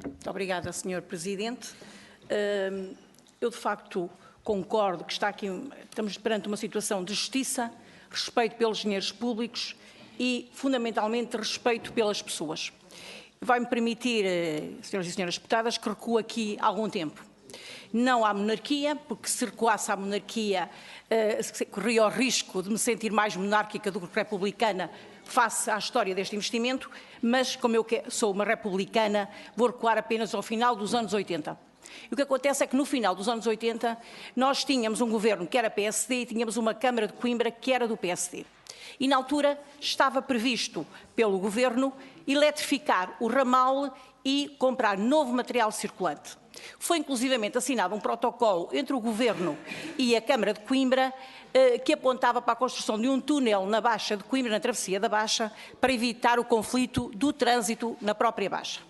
Muito obrigada, Sr. Presidente. Eu, de facto, concordo que estamos perante uma situação de justiça, respeito pelos dinheiros públicos e, fundamentalmente, respeito pelas pessoas. Vai-me permitir, senhoras e senhores deputadas, que recuo aqui algum tempo. Não à monarquia, porque se recuasse à monarquia, corria o risco de me sentir mais monárquica do que republicana face à história deste investimento, mas como eu sou uma republicana, vou recuar apenas ao final dos anos 80. E o que acontece é que no final dos anos 80 nós tínhamos um governo que era PSD e tínhamos uma Câmara de Coimbra que era do PSD. E na altura estava previsto pelo governo eletrificar o ramal e comprar novo material circulante. Foi inclusivamente assinado um protocolo entre o Governo e a Câmara de Coimbra que apontava para a construção de um túnel na Baixa de Coimbra, na travessia da Baixa, para evitar o conflito do trânsito na própria Baixa.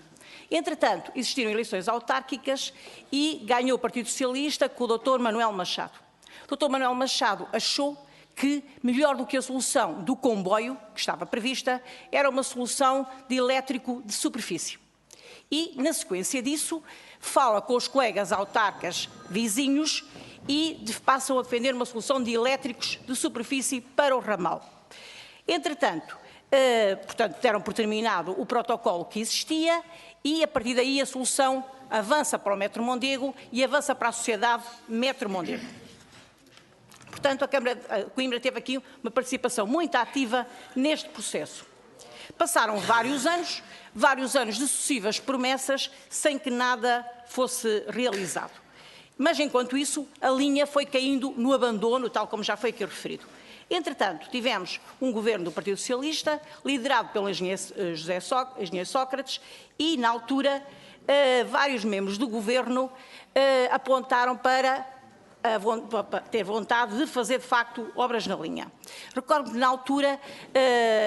Entretanto, existiram eleições autárquicas e ganhou o Partido Socialista com o Dr. Manuel Machado. O Dr. Manuel Machado achou que, melhor do que a solução do comboio, que estava prevista, era uma solução de elétrico de superfície. E, na sequência disso, fala com os colegas autarcas vizinhos e passam a defender uma solução de elétricos de superfície para o ramal. Entretanto, portanto, deram por terminado o protocolo que existia e, a partir daí, a solução avança para o Metro Mondego e avança para a sociedade Metro Mondego. Portanto, a Câmara de Coimbra teve aqui uma participação muito ativa neste processo. Passaram vários anos de sucessivas promessas sem que nada fosse realizado. Mas, enquanto isso, a linha foi caindo no abandono, tal como já foi aqui referido. Entretanto, tivemos um governo do Partido Socialista, liderado pelo engenheiro Sócrates, e, na altura, vários membros do governo apontaram para ter vontade de fazer, de facto, obras na linha. Recordo que, na altura,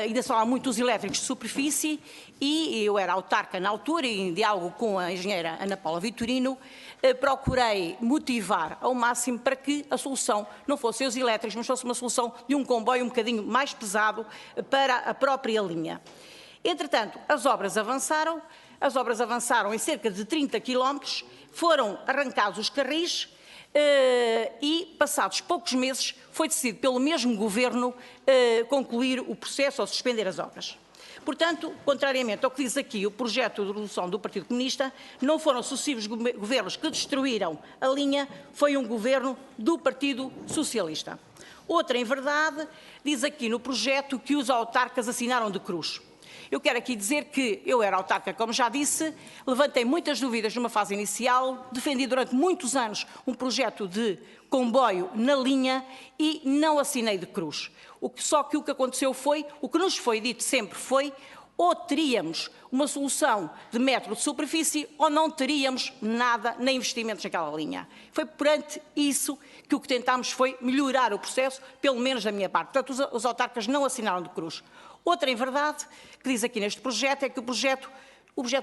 ainda se falava muito dos elétricos de superfície e eu era autarca na altura e, em diálogo com a engenheira Ana Paula Vitorino, procurei motivar ao máximo para que a solução não fosse os elétricos, mas fosse uma solução de um comboio um bocadinho mais pesado para a própria linha. Entretanto, as obras avançaram em cerca de 30 km, foram arrancados os carris, e, passados poucos meses, foi decidido pelo mesmo governo concluir o processo ou suspender as obras. Portanto, contrariamente ao que diz aqui o projeto de resolução do Partido Comunista, não foram sucessivos governos que destruíram a linha, foi um governo do Partido Socialista. Outra, em verdade, diz aqui no projeto que os autarcas assinaram de cruz. Eu quero aqui dizer que eu era autarca, como já disse, levantei muitas dúvidas numa fase inicial, defendi durante muitos anos um projeto de comboio na linha e não assinei de cruz. Só que o que aconteceu foi, o que nos foi dito sempre foi, ou teríamos uma solução de metro de superfície ou não teríamos nada, nem investimentos naquela linha. Foi perante isso que o que tentámos foi melhorar o processo, pelo menos da minha parte. Portanto, os autarcas não assinaram de cruz. Outra, em verdade, que diz aqui neste projeto, é que o projeto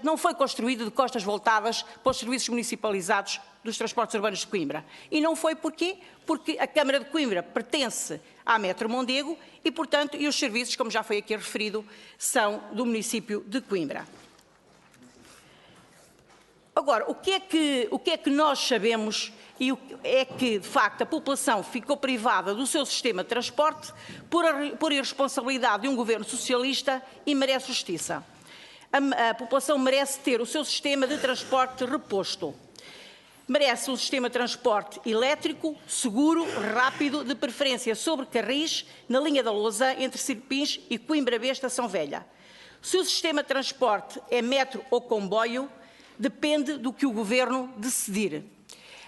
não foi construído de costas voltadas para os serviços municipalizados dos transportes urbanos de Coimbra. E não foi porquê? Porque a Câmara de Coimbra pertence à Metro Mondego e, portanto, e os serviços, como já foi aqui referido, são do município de Coimbra. Agora, o que é que nós sabemos e é que, de facto, a população ficou privada do seu sistema de transporte por irresponsabilidade de um governo socialista e merece justiça. A população merece ter o seu sistema de transporte reposto. Merece um sistema de transporte elétrico, seguro, rápido, de preferência sobre carris, na linha da Lousã, entre Sirpins e Coimbra-Besta, São Velha. Se o sistema de transporte é metro ou comboio, depende do que o governo decidir.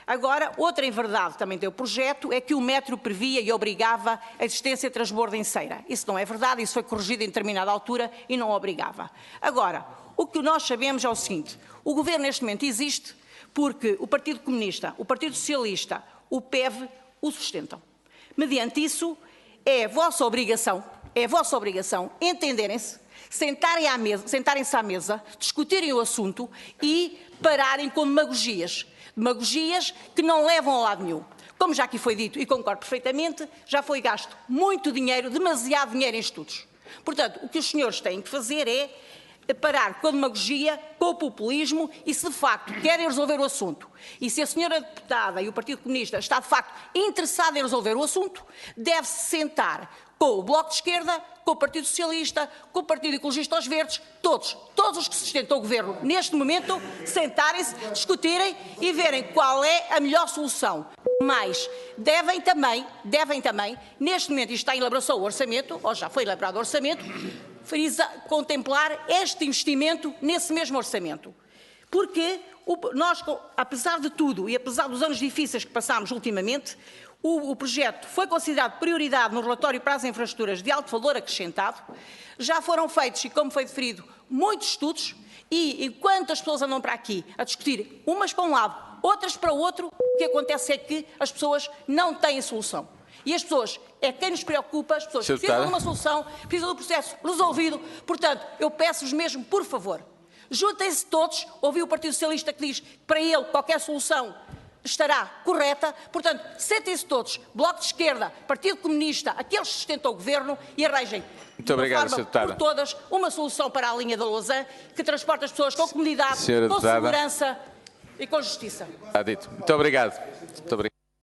Agora, outra em verdade também tem o projeto, é que o metro previa e obrigava a existência de transbordo em Ceira. Isso não é verdade, isso foi corrigido em determinada altura e não obrigava. Agora, o que nós sabemos é o seguinte, o governo neste momento existe porque o Partido Comunista, o Partido Socialista, o PEV o sustentam. Mediante isso, é a vossa obrigação entenderem-se, sentarem-se à mesa, discutirem o assunto e pararem com demagogias. Demagogias que não levam a lado nenhum. Como já aqui foi dito, e concordo perfeitamente, já foi gasto muito dinheiro, demasiado dinheiro em estudos. Portanto, o que os senhores têm que fazer é parar com a demagogia, com o populismo e se de facto querem resolver o assunto. E se a senhora deputada e o Partido Comunista está de facto interessado em resolver o assunto, deve-se sentar com o Bloco de Esquerda, com o Partido Socialista, com o Partido Ecologista aos Verdes, todos os que sustentam o Governo neste momento, sentarem-se, discutirem e verem qual é a melhor solução. Mas devem também, neste momento, isto está em elaboração o orçamento, ou já foi elaborado o orçamento, contemplar este investimento nesse mesmo orçamento. Porque nós, apesar de tudo e apesar dos anos difíceis que passámos ultimamente, o projeto foi considerado prioridade no relatório para as infraestruturas de alto valor acrescentado. Já foram feitos, e como foi deferido, muitos estudos e enquanto as pessoas andam para aqui a discutir umas para um lado, outras para o outro, o que acontece é que as pessoas não têm solução. E as pessoas, é quem nos preocupa, as pessoas precisam de uma solução, precisam do processo resolvido. Portanto, eu peço-vos mesmo, por favor, juntem-se todos. Ouvi o Partido Socialista que diz que para ele qualquer solução estará correta. Portanto, sentem-se todos, Bloco de Esquerda, Partido Comunista, aqueles que sustentam o Governo e arranjem Muito obrigado, forma por todas uma solução para a linha da Lausanne que transporta as pessoas com comunidade, com segurança e com justiça. Está dito. Muito obrigado. Muito obrigado.